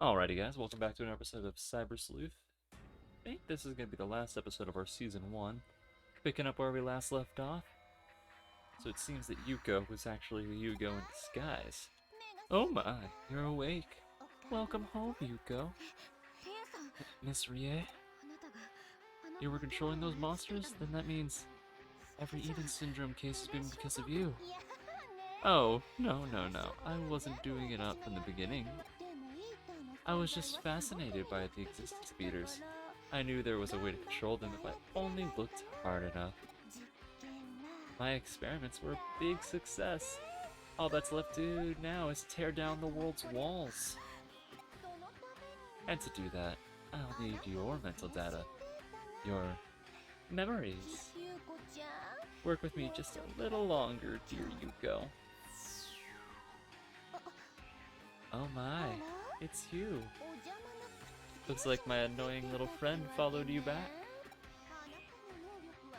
Alrighty guys, welcome back to an episode of Cyber Sleuth. I think this is going to be the last episode of our Season 1. Picking up where we last left off. So it seems that Yuko was actually Yugo in disguise. Oh my, you're awake. Welcome home, Yuko. Miss Rie? You were controlling those monsters? Then that means every Eden Syndrome case has been because of you. Oh, no. I wasn't doing it up from the beginning. I was just fascinated by the existence of eaters. I knew there was a way to control them if I only looked hard enough. My experiments were a big success. All that's left to do now is tear down the world's walls. And to do that, I'll need your mental data. Your memories. Work with me just a little longer, dear Yuko. Oh my, it's you. Looks like my annoying little friend followed you back.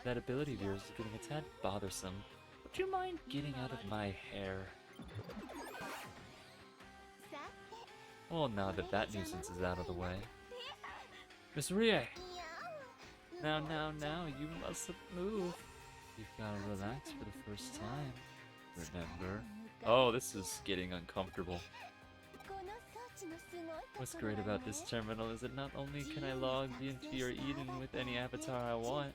That ability of yours is getting a tad bothersome. Would you mind getting out of my hair? Well, now that that nuisance is out of the way. Miss Rie! Now, you mustn't move. You've gotta relax for the first time. Remember? Oh, this is getting uncomfortable. What's great about this terminal is that not only can I log into your Eden with any avatar I want,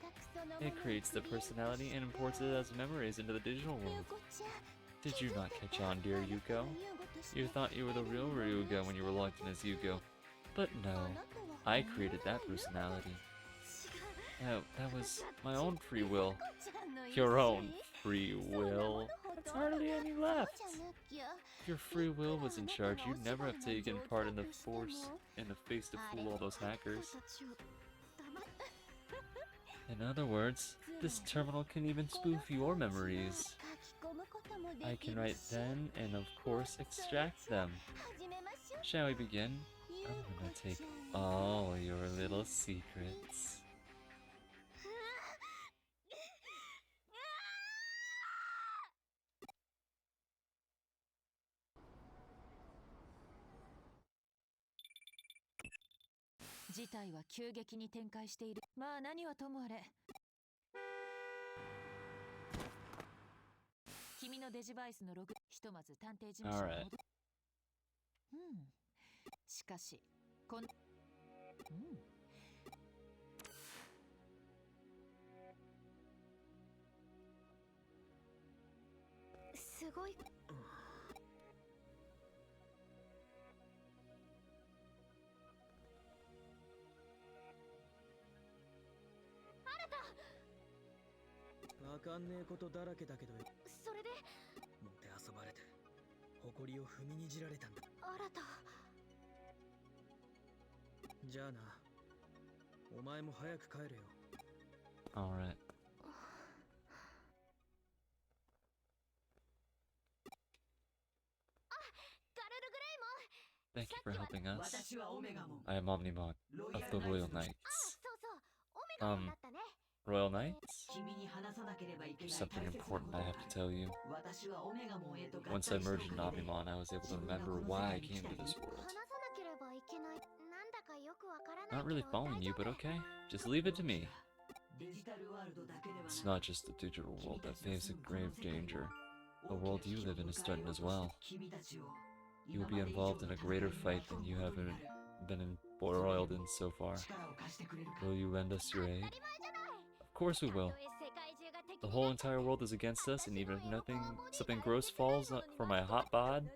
it creates the personality and imports it as memories into the digital world. Did you not catch on, dear Yuko? You thought you were the real Ryuga when you were logged in as Yuko. But no, I created that personality. No, that was my own free will. Your own free will? There's hardly any left. If your free will was in charge, you'd never have taken part in the force in the face to fool all those hackers. In other words, this terminal can even spoof your memories. I can write them and of course extract them. Shall we begin? I'm gonna take all your little secrets. Alright. Alright. Thank you for helping us. I am Omnimon of the Royal Knights. Royal Knights? There's something important I have to tell you. Once I merged in Omnimon, I was able to remember why I came to this world. Not really following you, but okay. Just leave it to me. It's not just the digital world that faces grave danger. The world you live in is threatened as well. You will be involved in a greater fight than you have been embroiled in so far. Will you lend us your aid? Of course we will. The whole entire world is against us, and even if something gross falls for my hot bod,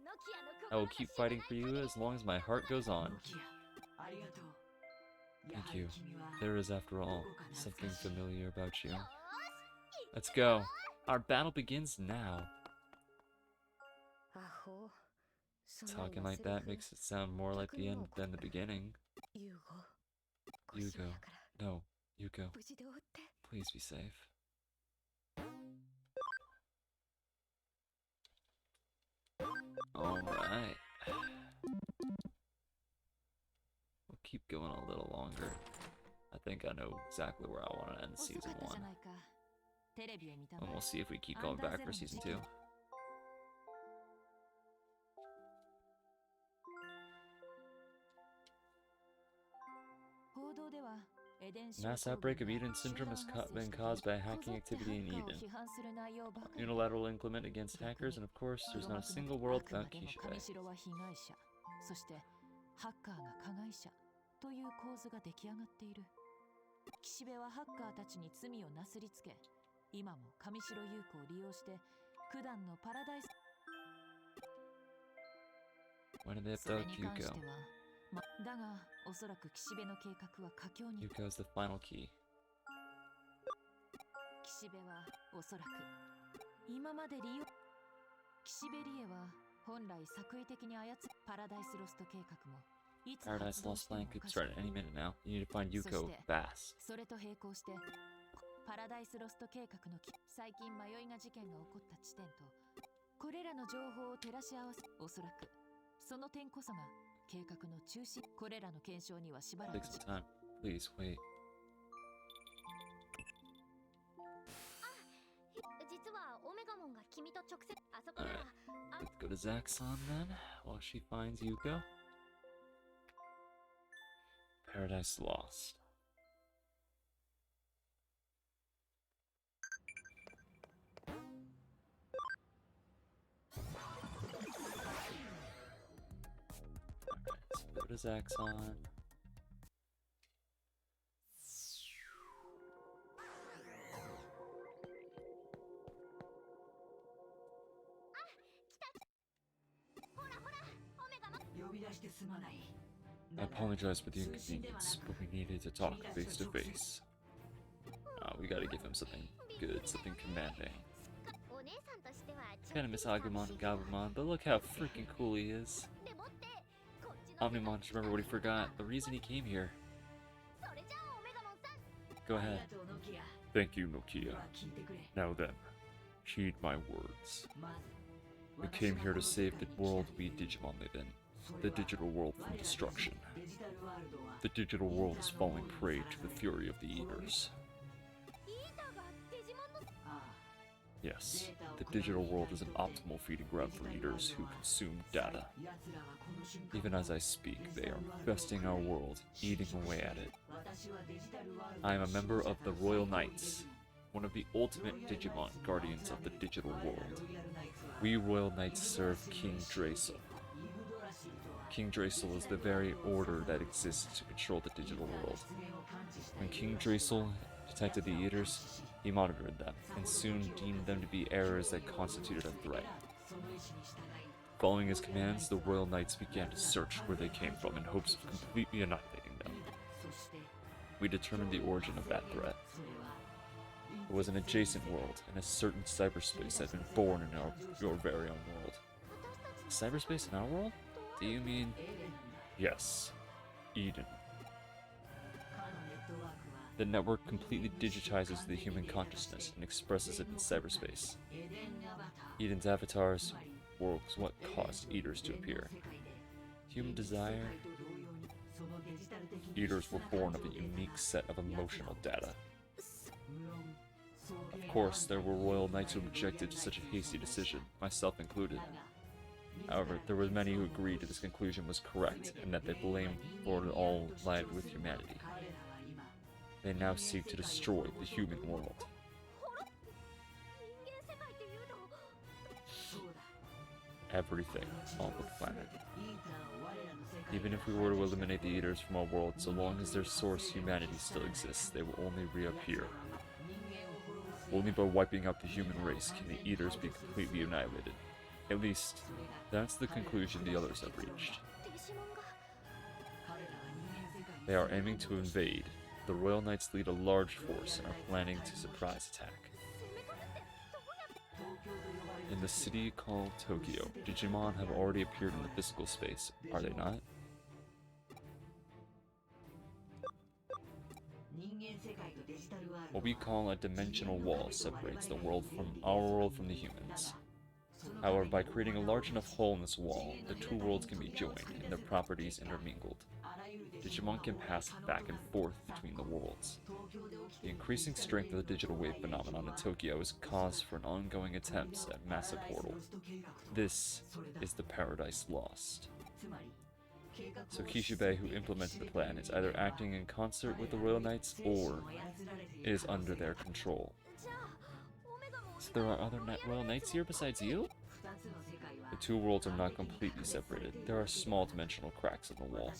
I will keep fighting for you as long as my heart goes on. Thank you. There is, after all, something familiar about you. Let's go. Our battle begins now. Talking like that makes it sound more like the end than the beginning. Yugo. No, Yuko. Please be safe. Alright. We'll keep going a little longer. I think I know exactly where I want to end Season 1. And we'll see if we keep going back for Season 2. Mass outbreak of Eden syndrome has been caused by hacking activity in Eden. Unilateral inclement against hackers, and of course, there's not a single world without Kishibe. そしてハッカーが加害者という構図が出来上がっている。岸辺はハッカーたちに罪をなすりつけ、今も上白優子を利用して九段のパラダイス。Why did they have to Yuko? だがおそらく岸辺の計画は佳境に。Yuko is the final key. 岸辺はおそらく今まで利用。岸辺理恵は本来作為的に操るパラダイスロスト計画も。Paradise Lost plan could start any minute now. You need to find Yuko fast. それと並行してパラダイスロスト計画の最近迷いが事件が起こった地点とこれらの情報を照らし合わせ、おそらくその点こそが計画の中心。これらの検証にはしばらく。 Take some time. Please wait. 実はオメガモンが君と直接あそこなら。 Let's go to Zaxxon then, while she finds Yuko. Paradise Lost. Let's go to Zaxxon. I apologize for the inconvenience, but we needed to talk face to face. We gotta give him something good, something commanding. Kinda miss Agumon and Gabumon, but look how freaking cool he is. Omnimon, just remember what he forgot, the reason he came here. Go ahead. Thank you, Nokia. Now then, heed my words. We came here to save the world we Digimon live in. The digital world from destruction. The digital world is falling prey to the fury of the Eaters. Yes, the digital world is an optimal feeding ground for Eaters who consume data. Even as I speak, they are infesting our world, eating away at it. I am a member of the Royal Knights, one of the ultimate Digimon guardians of the digital world. We Royal Knights serve King Draysel. King Draysel is the very order that exists to control the digital world. When King Draysel detected the Eaters, he monitored them, and soon deemed them to be errors that constituted a threat. Following his commands, the Royal Knights began to search where they came from in hopes of completely annihilating them. We determined the origin of that threat. It was an adjacent world, and a certain cyberspace had been born in your very own world. Cyberspace in our world? Do you mean... Yes, Eden. The network completely digitizes the human consciousness and expresses it in cyberspace. Eden's avatars were what caused Eaters to appear. Human desire... Eaters were born of a unique set of emotional data. Of course, there were Royal Knights who objected to such a hasty decision, myself included. However, there were many who agreed that this conclusion was correct, and that the blame for it all lied with humanity. They now seek to destroy the human world. Everything on the planet. Even if we were to eliminate the Eaters from our world, so long as their source humanity still exists, they will only reappear. Only by wiping out the human race can the Eaters be completely annihilated. At least, that's the conclusion the others have reached. They are aiming to invade. The Royal Knights lead a large force and are planning to surprise attack. In the city called Tokyo, Digimon have already appeared in the physical space, are they not? What we call a dimensional wall separates the world from our world from the humans. However, by creating a large enough hole in this wall, the two worlds can be joined and their properties intermingled. Digimon can pass back and forth between the worlds. The increasing strength of the digital wave phenomenon in Tokyo is cause for an ongoing attempts at massive portal. This is the Paradise Lost. So Kishibe, who implemented the plan, is either acting in concert with the Royal Knights or is under their control. じゃあオメガモン So there are other Royal Knights here besides you? The two worlds are not completely separated. There are small dimensional cracks in the wall.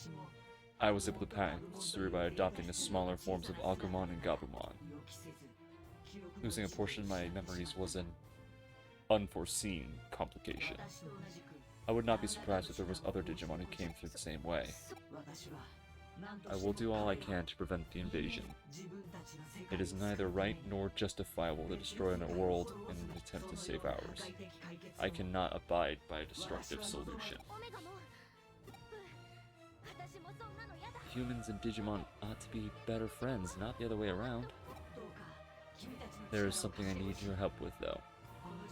I was able to pass through by adopting the smaller forms of Agumon and Gabumon. Losing a portion of my memories was an unforeseen complication. I would not be surprised if there was other Digimon who came through the same way. I will do all I can to prevent the invasion. It is neither right nor justifiable to destroy a world in an attempt to save ours. I cannot abide by a destructive solution. オメガモン私もそんなのやだ Humans and Digimon ought to be better friends, not the other way around. There is something I need your help with, though.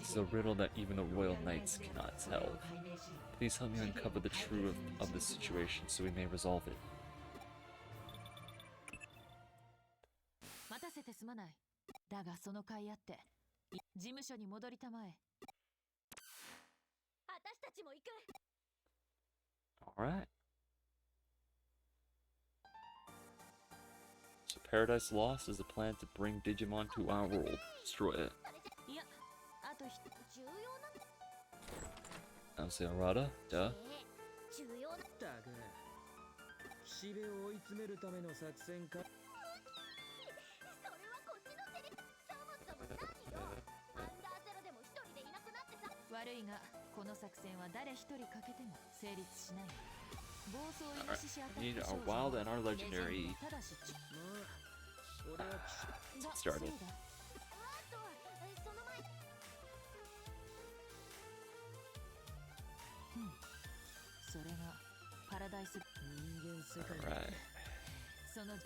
It's a riddle that even the Royal Knights cannot tell. Please help me uncover the truth of this situation so we may resolve it. 待たせてすまない。だがその甲斐あって事務所に戻りたまえ。私たちも行く Alright. So Paradise Lost is a plan to bring Digimon to our world. Destroy it. いや、あと重要な Now say Arata, duh. 重要なったく岸辺を追い詰めるための作戦か。それはこっちのセリフそもそも何よアンダーゼロでも一人でいなくなってさ悪いがこの作戦は誰一人かけても成立しない。暴走イノシシアタック We need 少 our 女 wild の and our レジェンド legendary. ただしまあ俺は岸だ Started. そうだあとその前それがパラダイス人間世界 Alright. そのいや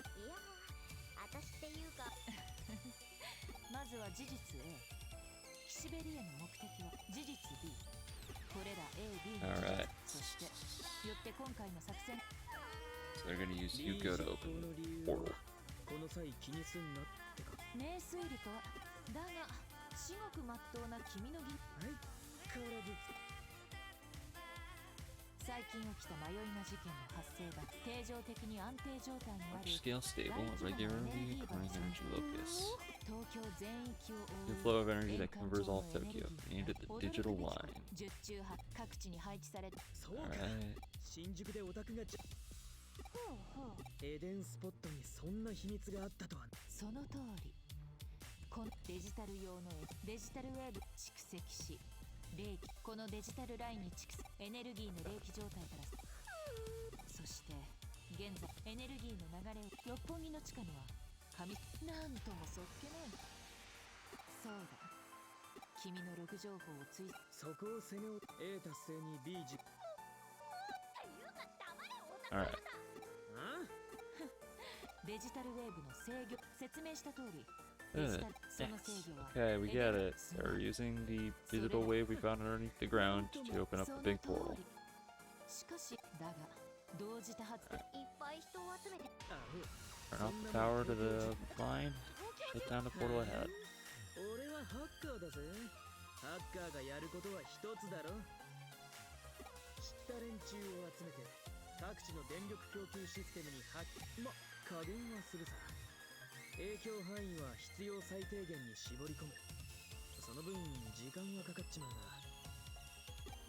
私っていうかまずは事実 A 岸辺理恵の目的は事実 B これら A、B の Alright. そしてよって今回の作戦 So they're gonna use 理 Yuko 実 to 行 open の the 理由 portal. はこの際気にすんなってか。名推理とはだが至極まっとうな君の義はい変わらず最近起きた迷いな事件の発生が定常的に安定状態にある Scale stable and regularly occurring energy locus. 東京全域を The 覆 flow う of energy that converts all of Tokyo. Needed the digital line. 十中八各地に配置されたそうか Alright. 新宿でオタクがほうほうエデンスポットにそんな秘密があったとは。その通りこのデジタル用のデジタルウェーブ蓄積し冷気このデジタルラインに蓄積エネルギーの冷気状態からそして現在エネルギーの流れを六本木の地下には紙なんともそっけないそうだ君のログ情報を追そこを攻めを A 達成に B 実っていうか黙れオタク Alright. あデジタルウェーブの制御説明した通り Good. その制御は Okay, we get it. They're using the digital wave we found underneath the ground to open up the big portal. しかしだが同時多発いっぱい人を集めて アホ Turn off the power to the line. Shut down the portal ahead. 俺はハッカーだぜ。ハッカーがやることは一つだろ。知った連中を集めて各地の電力供給システムに加減はするさ。影響範囲は必要最低限に絞り込む。その分時間はかかっちまうが。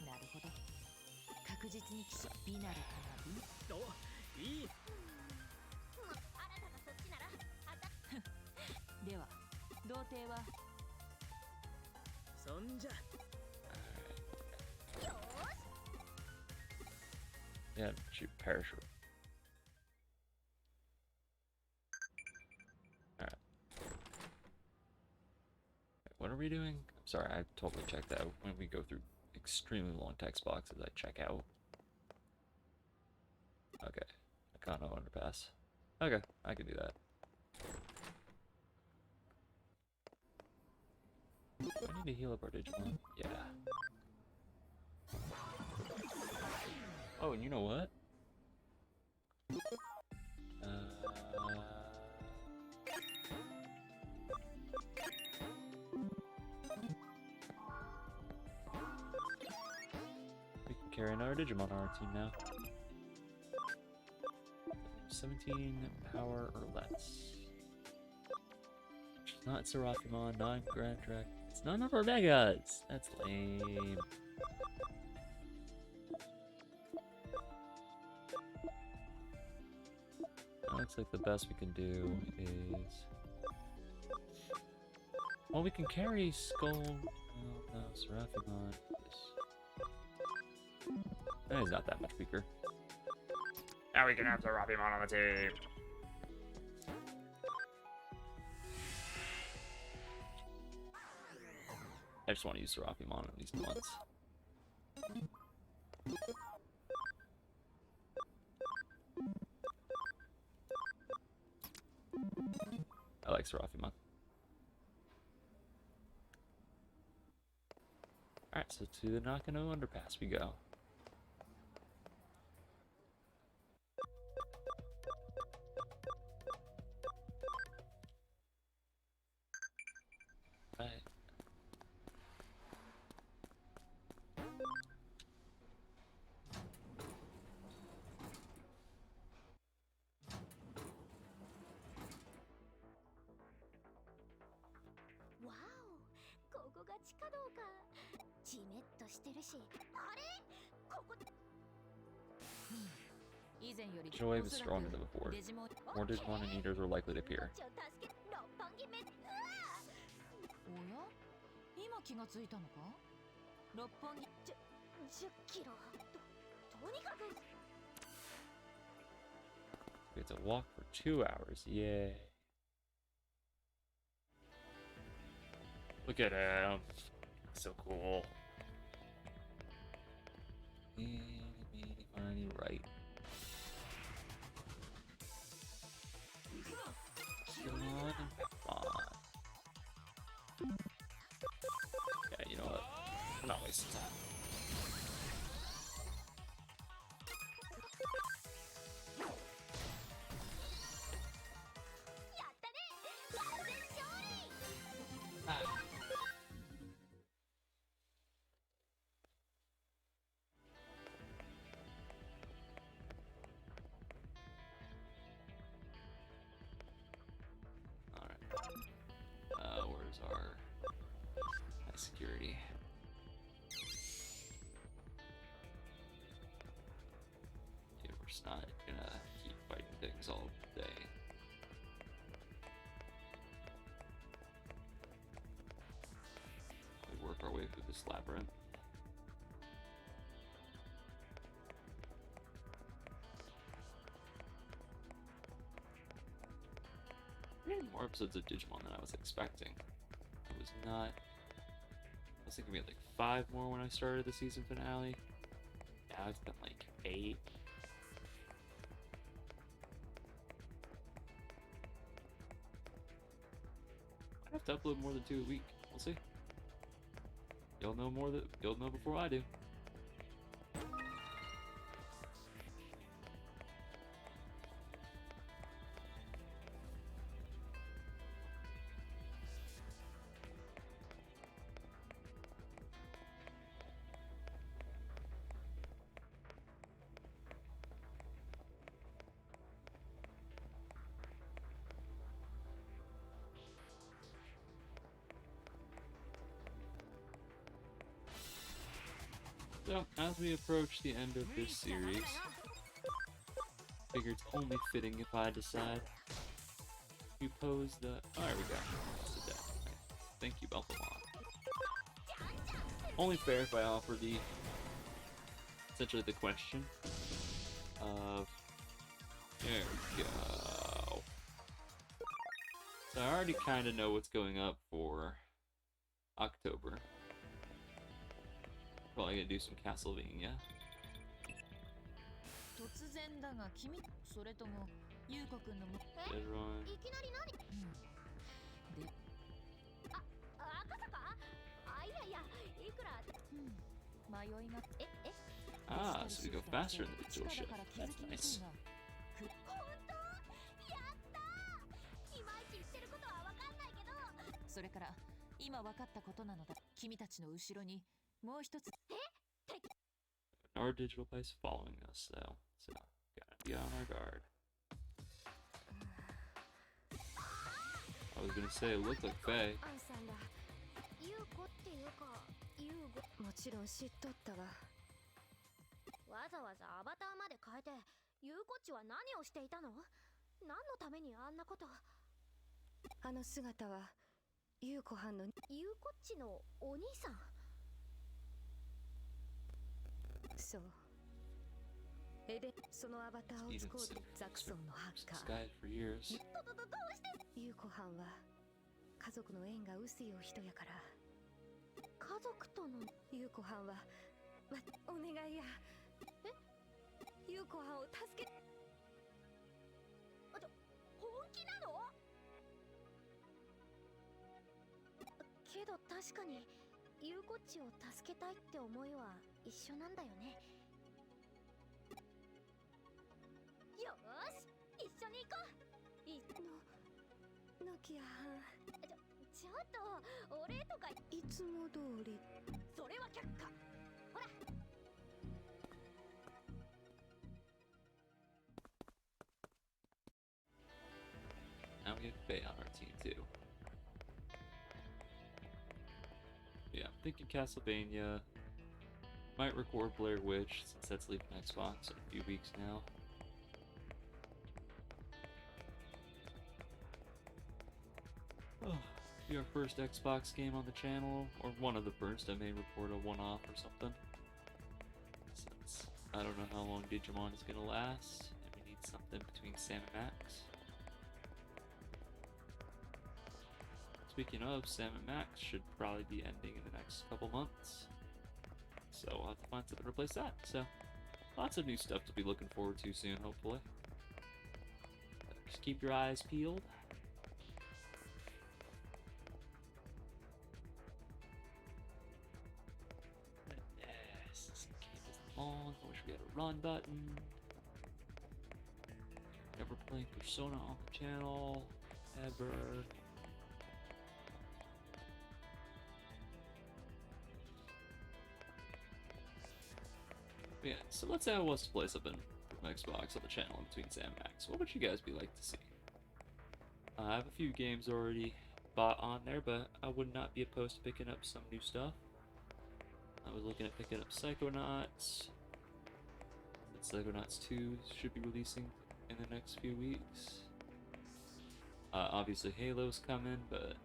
なるほど確実に騎士ビナルかなおいい新たがそっちならあたでは童貞はそんじゃ Yeah, shoot parachute. Alright. What are we doing? I'm sorry, I totally checked out. When we go through extremely long text boxes, I check out. Okay. Nakano underpass. Okay, I can do that. Do I need to heal up our Digimon? Yeah. Oh, and you know what? We can carry another Digimon on our team now. 17 power or less. It's not Seraphimon, not Grand Drac. It's none of our Megas! That's lame. Looks like the best we can do is... Well, we can carry Skull... Oh, no, Seraphimon. He's not that much weaker. Now we can have Seraphimon on the team! I just want to use Seraphimon at least once. I like Seraphimon. Alright, so to the Nakano Underpass we go. Right. Wow, ここが地下道か。じめっとしてるし。あれ？ここ。以前より Digital Wave is stronger than before. デジモン More Digimon and Eaters are likely to appear. 命を助け六本木目。うわ！おや今気がついたのか六本木10キロ。とにかく。We have to walk for 2 hours. Yay. Look at him. So cool. Eeny, meeny, miny, right. Come on, come on. Yeah, you know what? I'm not wasting time. Where's our high security? Yeah, we're just not gonna keep fighting things all day. We work our way through this labyrinth. More episodes of Digimon than I was expecting. It was not... I was thinking we had like 5 more when I started the season finale. Now it's been like 8. I'd have to upload more than 2 a week. We'll see. You'll know more that you'll know before I do. So, as we approach the end of this series, figure it's only fitting if I decide you pose the... Oh, there we go. Just a death. Okay. Thank you, Belphamon. Only fair if I offer the... essentially the question of... There we go. So I already kind of know what's going up for October. Probably gonna do some Castlevania. 突然だが君それとも優子くんのも Everyone. いきなり何？で赤坂？いやいや、いくら？迷いが Ah, so we go faster in the digital shift. That's nice. 本当？やったー！いまいち言ってることはわかんないけど。それから今分かったことなのだ君たちの後ろにもう一つ Our digital place following us, though. So, gotta be on our guard. gonna say, it looked like Faye. アンさんだ。優子っていうか、優吾。もちろん知っとったわ。わざわざアバターまで変えて、優子っちは何をしていたの？何のためにあんなこと。あの姿は優子はんの。優子っちのお兄さん。そう。そのアバターを使うザクソンのハッカー。This guy for years. どうして？優子はんは家族の縁が薄いお人やから。家族との。優子はんは、お願いや。え？優子はんを助け。本気なの？けど確かに優子っちを助けたいって思いは一緒なんだよね。よーし、一緒に行こう。ノキアはん。ちょっとお礼とか。いつも通り。それは却下。ほら。Now we have Faye on our team too. Yeah, I'm thinking Castlevania. Might record Blair Witch since that's leaving Xbox in a few weeks now. Oh, be our first Xbox game on the channel, or one of the first. I may record a one-off or something. Since I don't know how long Digimon is gonna last, and we need something between Sam and Max. Speaking of, Sam and Max should probably be ending in the next couple months. So we'll have to find something to replace that. So, lots of new stuff to be looking forward to soon, hopefully. Just keep your eyes peeled. Yes, this game is long. I wish we had a run button. Never playing Persona on the channel. Ever. Yeah, so let's say I was to play something from Xbox on the channel in between Sam and Max. What would you guys be like to see? I have a few games already bought on there, but I would not be opposed to picking up some new stuff. I was looking at picking up Psychonauts. Psychonauts 2 should be releasing in the next few weeks. Obviously Halo's coming, but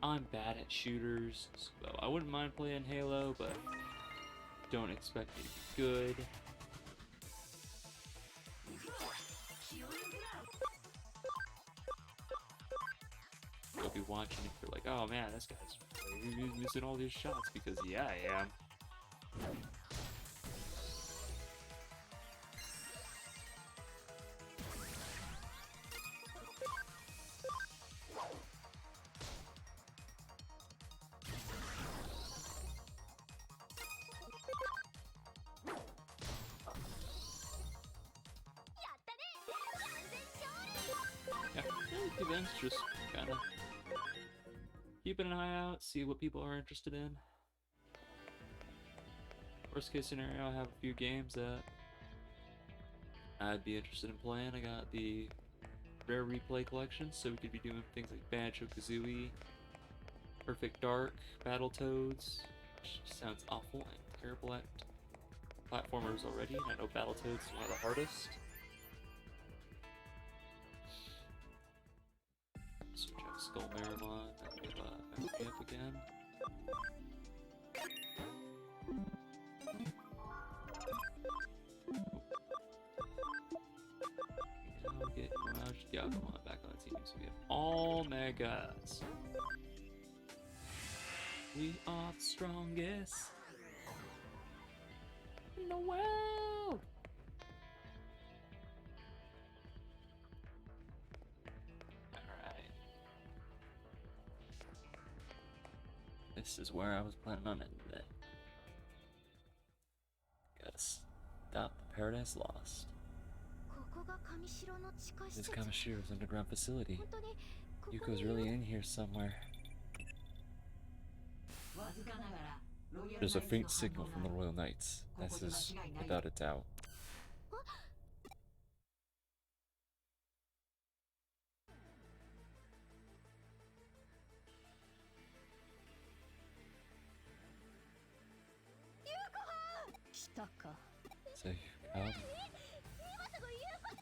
I'm bad at shooters, so I wouldn't mind playing Halo, but don't expect me to be good. You'll be watching if you're like, oh man, this guy's missing all these shots, because yeah, I am. Yeah, events just kind of keeping an eye out, see what people are interested in. Worst case scenario, I have a few games that I'd be interested in playing. I got the Rare Replay collection, so we could be doing things like Banjo-Kazooie, Perfect Dark, Battletoads, which sounds awful and terrible at platformers already, and I know Battletoads is one of the hardest. Switch out Skull Marimon, and give MP up again. Now get Yakumon back on the team, so we have all megas. We are the strongest in the world. Alright. This is where I was planning on ending it. Gotta stop the Paradise Lost. ここが上城の地下施 This 設。 Kamashiro's underground facility. 本当にここに Yuko's really in here somewhere. There's a faint signal from the Royal Knights. This is without a doubt. たか。 So you come. 今すぐ言うこと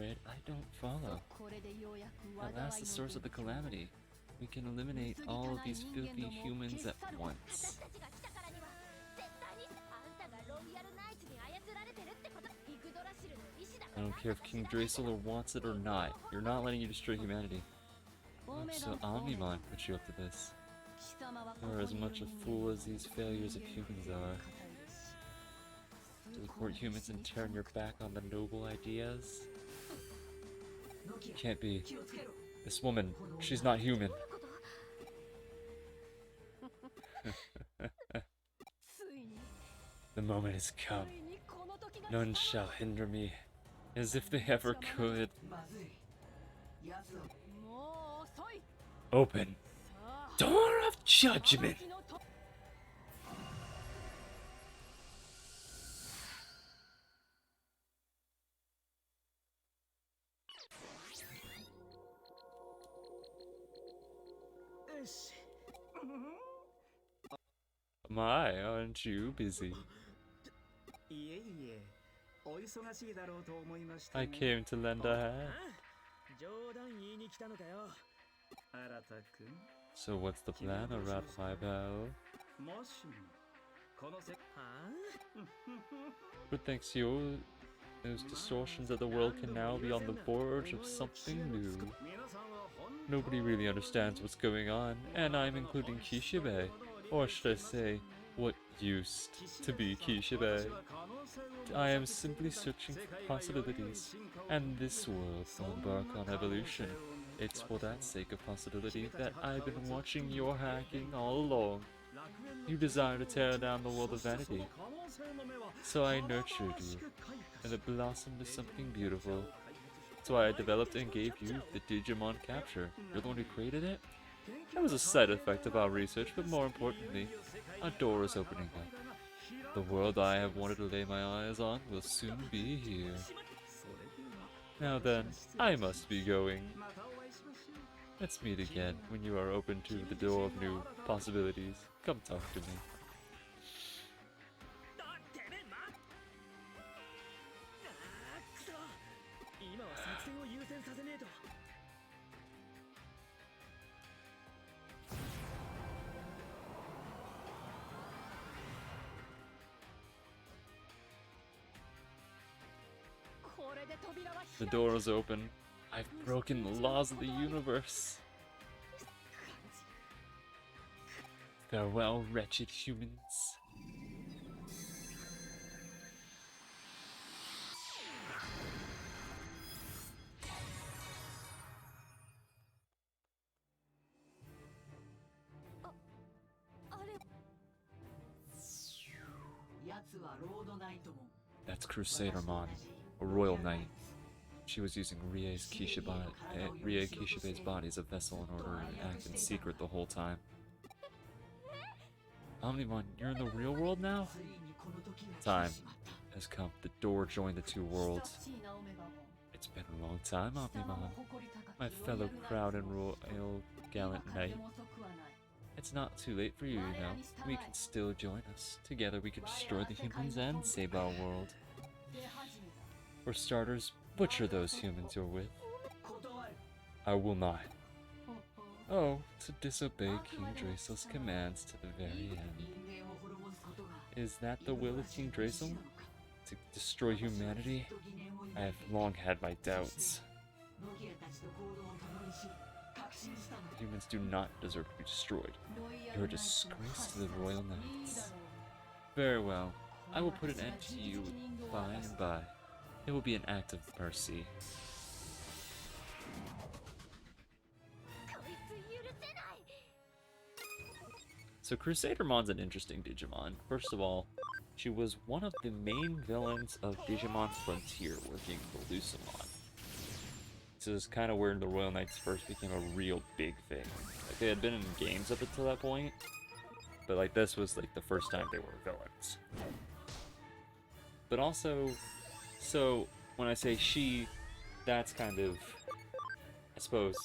Wait, I don't follow. これでようやく At last, the source of the calamity. We can eliminate all of these filthy humans at once. 私たちが来たからには絶対にあんたがロイヤルナイツに操られてるってことイグドラシルの意志だ I don't care if King Draceler wants it or not. You're not letting you destroy humanity. So Omnimon put you up to this. You're as much a fool as these failures of humans are. To support humans and turn your back on the noble ideas? Can't be. This woman, she's not human. ついに The moment has come. ついにこの時が None shall hinder me, as if they ever could. もう遅い Open. さあ Door of Judgment! 時のと よし My, aren't you busy? いえいえお忙しいだろうと思いました、 I ね、 came to lend a hand. 冗談言いに来たのかよ新田くん So what's the plan, around my bell? もしもこのせはあ But thanks to you, those distortions of the world can now be on the verge of something new. 皆さんはほん Nobody really understands what's going on, and I'm including Kishibe. Or should I say, what used to be Kishibe. I am simply searching for possibilities, and this world will embark on evolution. It's for that sake of possibility that I've been watching your hacking all along. You desire to tear down the world of vanity, so I nurtured you, and it blossomed into something beautiful. That's why I developed and gave you the Digimon capture. You're the one who created it? That was a side effect of our research, but more importantly, a door is opening up. The world I have wanted to lay my eyes on will soon be here. Now then, I must be going. Let's meet again when you are open to the door of new possibilities. Come talk to me. あてめえまああくそ今は作戦を優先させねえと これで扉は The 開い door is open. I've broken the laws of the universe. Farewell, wretched humans. That's Crusadermon, a royal knight. She was using Rie Kishibe's body as a vessel in order to act in secret the whole time. Omnimon, you're in the real world now? Time has come. The door joined the two worlds. It's been a long time, Omnimon. My fellow proud and royal gallant knight. It's not too late for you, you know. We can still join us. Together we can destroy the humans and save our world. For starters, butcher those humans you're with. I will not. Oh, to disobey King Dracel's commands to the very end. Is that the will of King Dracel? To destroy humanity? I have long had my doubts. Humans do not deserve to be destroyed. You're a disgrace to the Royal Knights. Very well. I will put an end to you by and by. It will be an act of mercy. こいつ許せない So Crusadermon's an interesting Digimon. First of all, she was one of the main villains of Digimon Frontier working for Lucamon. This is kind of where the Royal Knights first became a real big thing. Like, they had been in games up until that point, but like this was like the first time they were villains. But also, so when I say she, that's kind of, I suppose,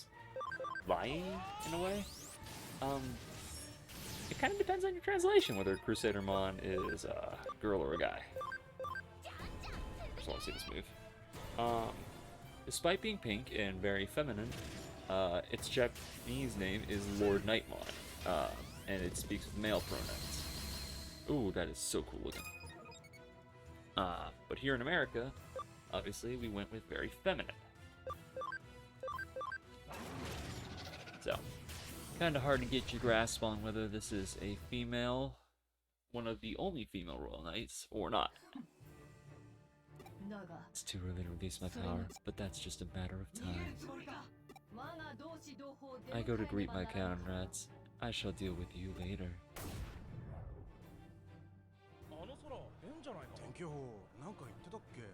lying in a way. It kind of depends on your translation whether Crusadermon is girl or a guy? Just want to see this move. Despite being pink and very feminine, its Japanese name is Lord Nightmon, and it speaks with male pronouns. Ooh, that is so cool looking. But here in America, obviously, we went with very feminine. So, kind of hard to get your grasp on whether this is a female, one of the only female Royal Knights, or not. It's too early to release my power, but that's just a matter of time. I go to greet my comrades. I shall deal with you later. あの空変じゃないか。天気予報なんか言ってたっけ。な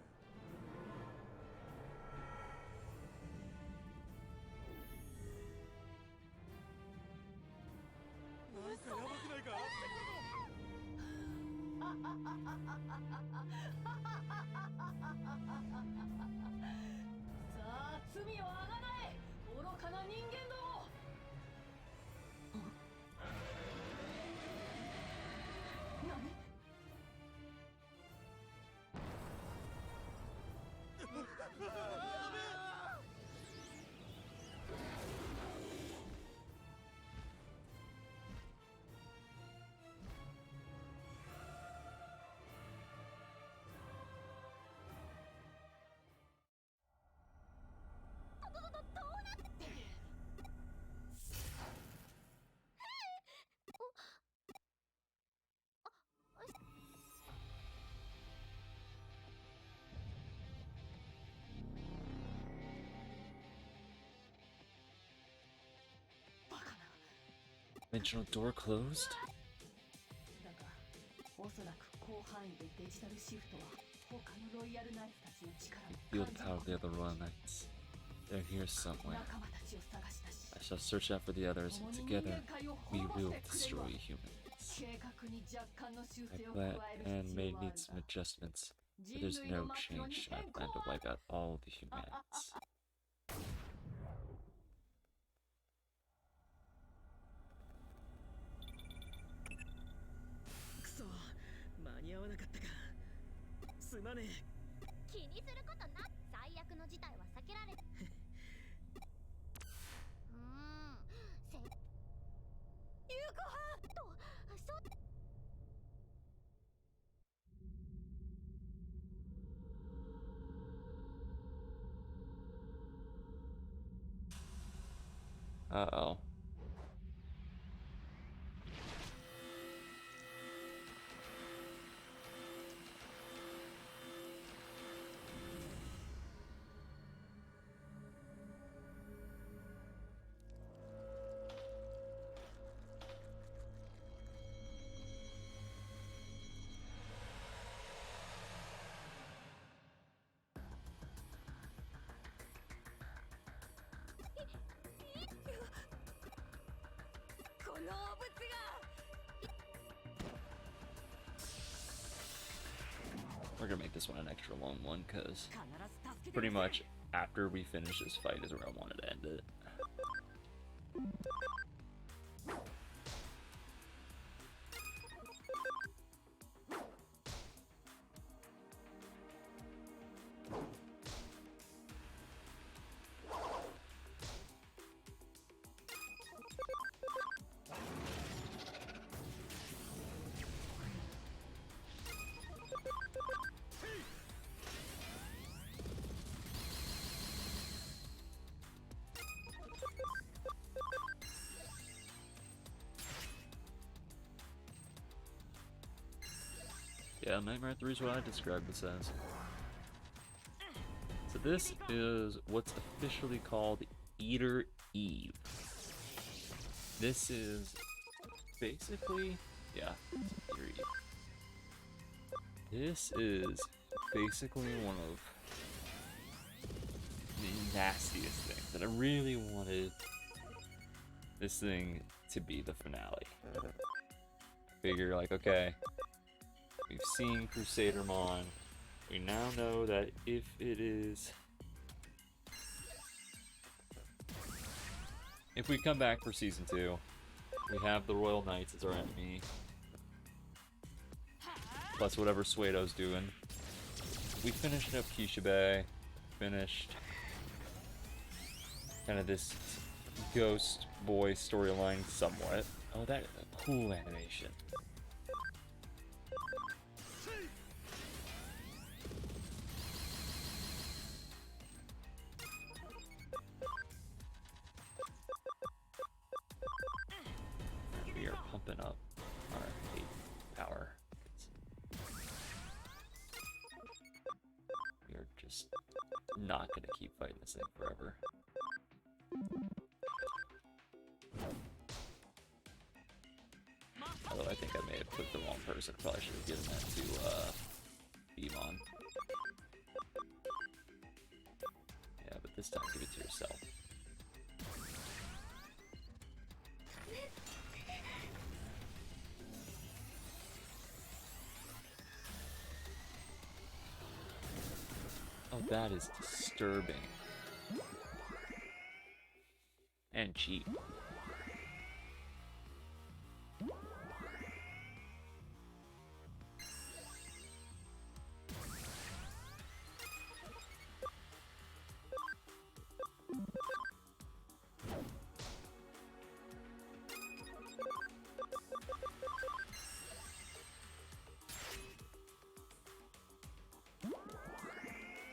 んかやばくないか。さあ罪をあがない愚かな人間ども。何？Dimensional door closed? だが、おそらく広範囲でデジタルシフトは他のロイヤルナイツたちの力を Feel the power of the other Royal Knights. They're here somewhere. 仲間たちを探したし、 I shall search out for the others, and together we will destroy humans. 計画に若干の修 My 正を加 plan える and 必要 may はある need some が、 adjustments, but 人 there's 類の no 末路に change in my 変更 plan to wipe out all the humans. くそ間に合わなかったか。すまねえ。気にすることな。最悪の事態は避けられる。夕ご飯とそう Uh-oh. We're gonna make this one an extra long one, because pretty much after we finish this fight is where I wanted to end it. Yeah, Nightmare 3 is what I described this as. So this is what's officially called Eater Eve. This is basically, yeah, Eater Eve. This is basically one of the nastiest things, and I really wanted this thing to be the finale. Figure like, okay, we've seen Crusadermon. We now know that if it is... If we come back for Season 2, we have the Royal Knights as our enemy. plus whatever Suedo's doing. We finished up Kishibe, finished kind of this ghost boy storyline somewhat. Oh, that cool animation. We are pumping up our hate power. We are just not gonna keep fighting this thing forever. Although I think I may have clicked the wrong person. Probably should have given that to Digimon. Yeah, but this time give it to yourself. Oh, that is disturbing. And cheap.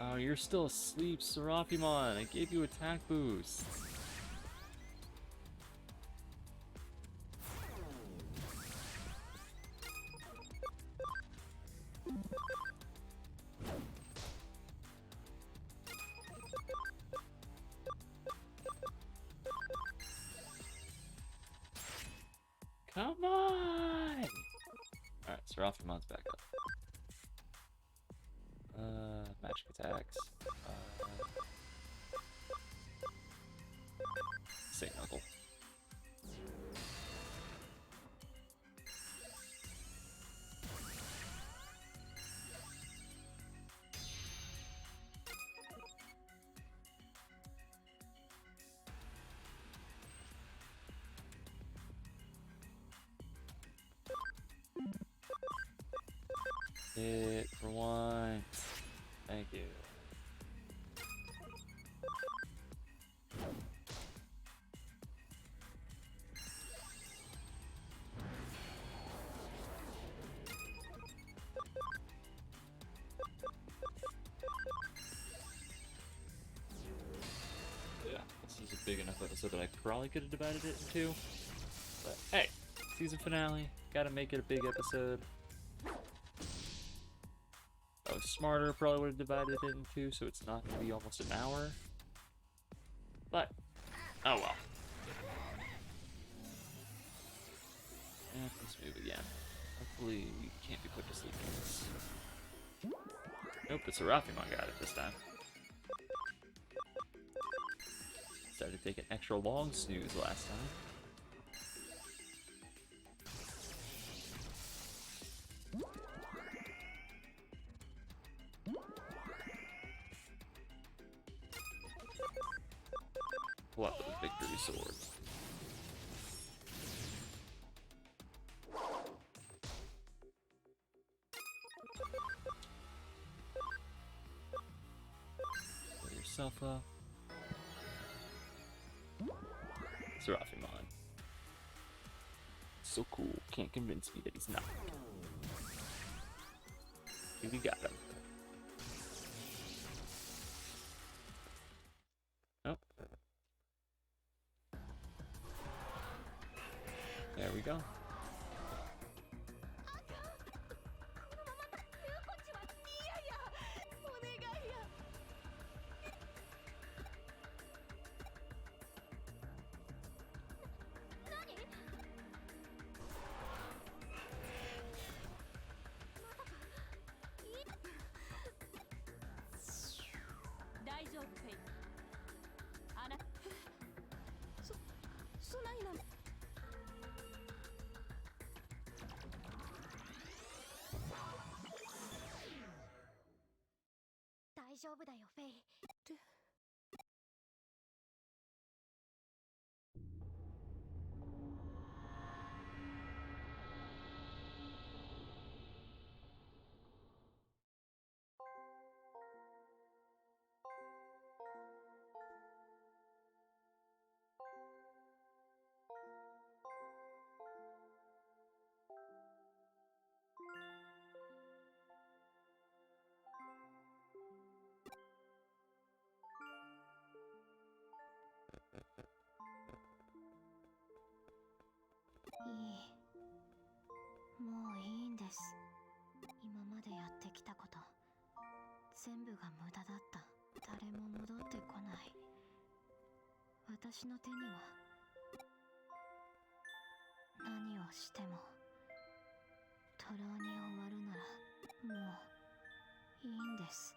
Oh, you're still asleep, Serafimon. I gave you attack boosts. Come on! Alright, Serafimon's back up. Magic attacks. Say knuckle. Hit for once. Thank you. Yeah, this is a big enough episode that I probably could have divided it in two. But hey, season finale, gotta make it a big episode. If I was smarter, probably would have divided it in two, so it's not going to be almost an hour. But, oh well. And let's move again. Hopefully we can't be put to sleep in this. Nope, the Serafimon got it this time. Decided to take an extra long snooze last time. Pull out the victory sword. Pull yourself up. Serafimon. So cool. Can't convince me that he's not. We got him. Nope. There we go. きたこと、全部が無駄だった。誰も戻ってこない。私の手には何をしても徒労に終わるならもういいんです。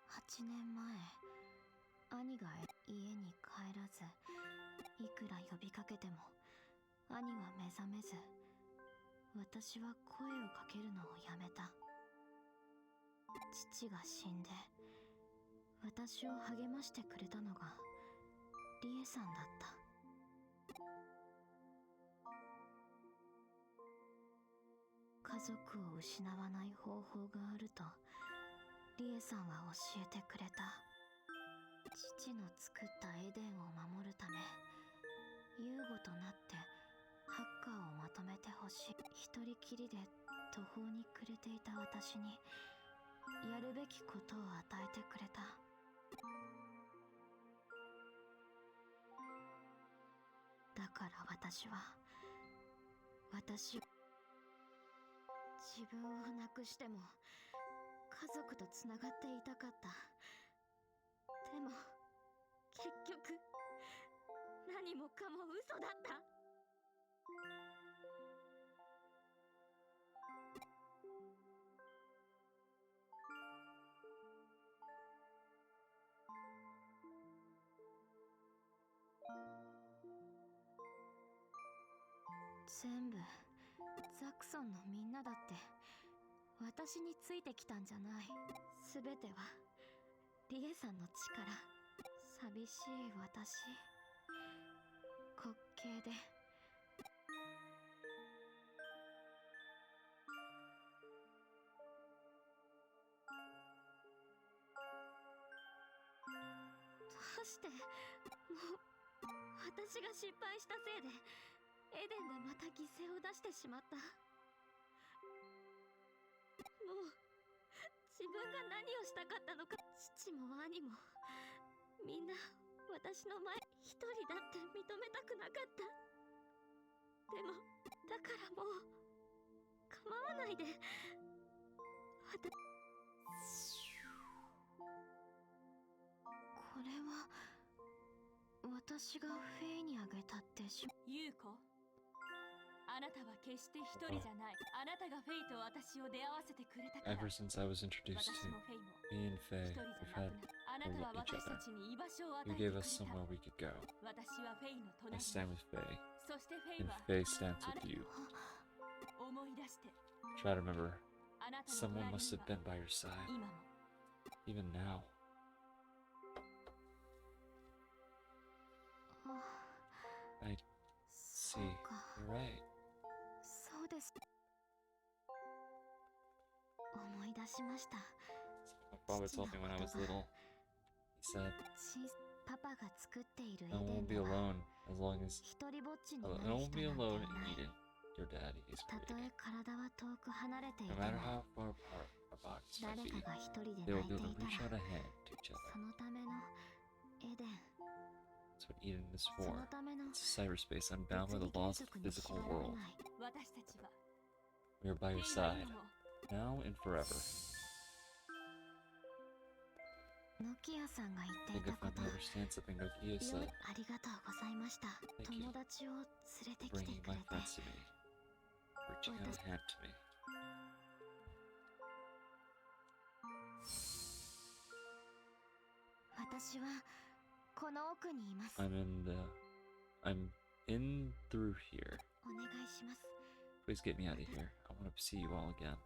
8年前、兄が家に帰らず、いくら呼びかけても兄は目覚めず、私は声をかけるのをやめた。父が死んで私を励ましてくれたのがリエさんだった。家族を失わない方法があるとリエさんは教えてくれた。父の作ったエデンを守るため、遊具となってハッカーをまとめてほしい。一人きりで途方に暮れていた私にやるべきことを与えてくれた。だから私自分をなくしても家族とつながっていたかった。でも結局何もかも嘘だった。全部ザクソンのみんなだって私についてきたんじゃない。全てはリエさんの力。寂しい私、滑稽でどうしてもう私が失敗したせいでエデンでまた犠牲を出してしまった。もう自分が何をしたかったのか。父も兄もみんな私の前一人だって認めたくなかった。でもだからもう構わないで。これは私がフェイにあげたって優子、あなたは決して一人じゃない。あなたがフェイと私を出会わせてくれたから。 Ever since I was introduced 私 to もフェイも me and 一 Faye, 人 we've じゃな had くなる。あなたは each 私た other. ちに居場所を与 You えて gave くれ us た。 somewhere we could go. 私はフェイの I 隣 stand に。 with Faye, そしてフェイ and は Faye stands あな with you. 思い出して、 Try to remember, あなたの someone 隣 must に have は been by your side, 今も even now. I see. そうか、 You're right. そうです。思い出しました。 My father told me when I was little. He said, パパが作っているエ "No one デ will ン be では alone as long as 一人ぼっちに no なる one 人 will be なんて alone いな in い。 Eden. Your daddy is たと creating. え体は遠く離れていて No も matter how far apart our bodies 誰 might か be, が一人で they 泣 will い be て able い to た reach ら out a hand to each そ other. のためのエデン、 That's what Eden is そ for. のための It's a cyberspace unbound 物 by 理 the 原 laws of 則 the に縛 physical られ world. ない。私たちは We are by フェ your イは side, 今も now and forever. ノキアさんが言ってい Think た if こ I と、 understand something Nokia よい said, ありがとうございました。 Thank you 友達を連れてきて bringing く my れて friends to me, reaching out a hand to me. 私はこの奥にいます。 I'm in through here. お願いします。 Please get me out of here. I want to see you all again.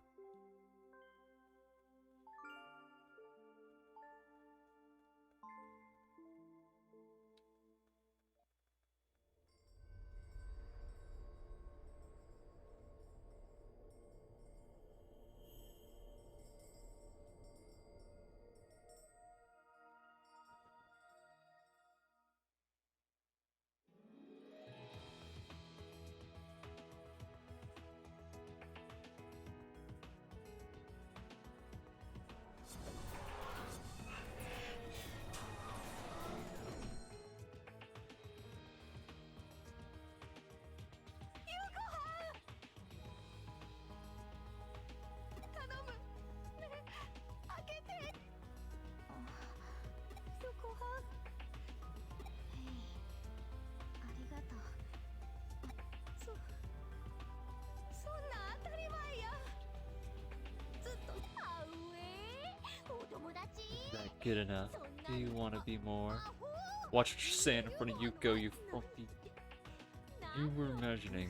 get enough? Do you want to be more? Watch what you're saying in front of Yuko, you frumpy. You were imagining.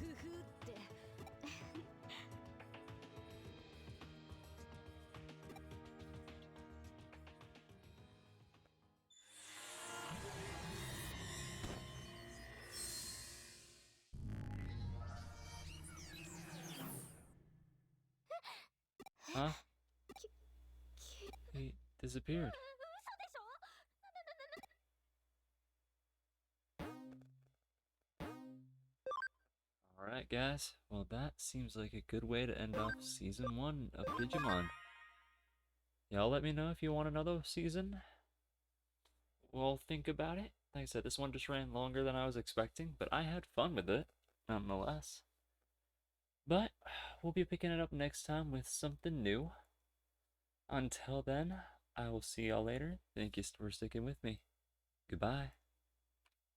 Huh? He disappeared. Alright guys, well that seems like a good way to end off Season 1 of Digimon. Y'all let me know if you want another season. We'll think about it. Like I said, this one just ran longer than I was expecting, but I had fun with it, nonetheless. But we'll be picking it up next time with something new. Until then, I will see y'all later. Thank you for sticking with me. Goodbye.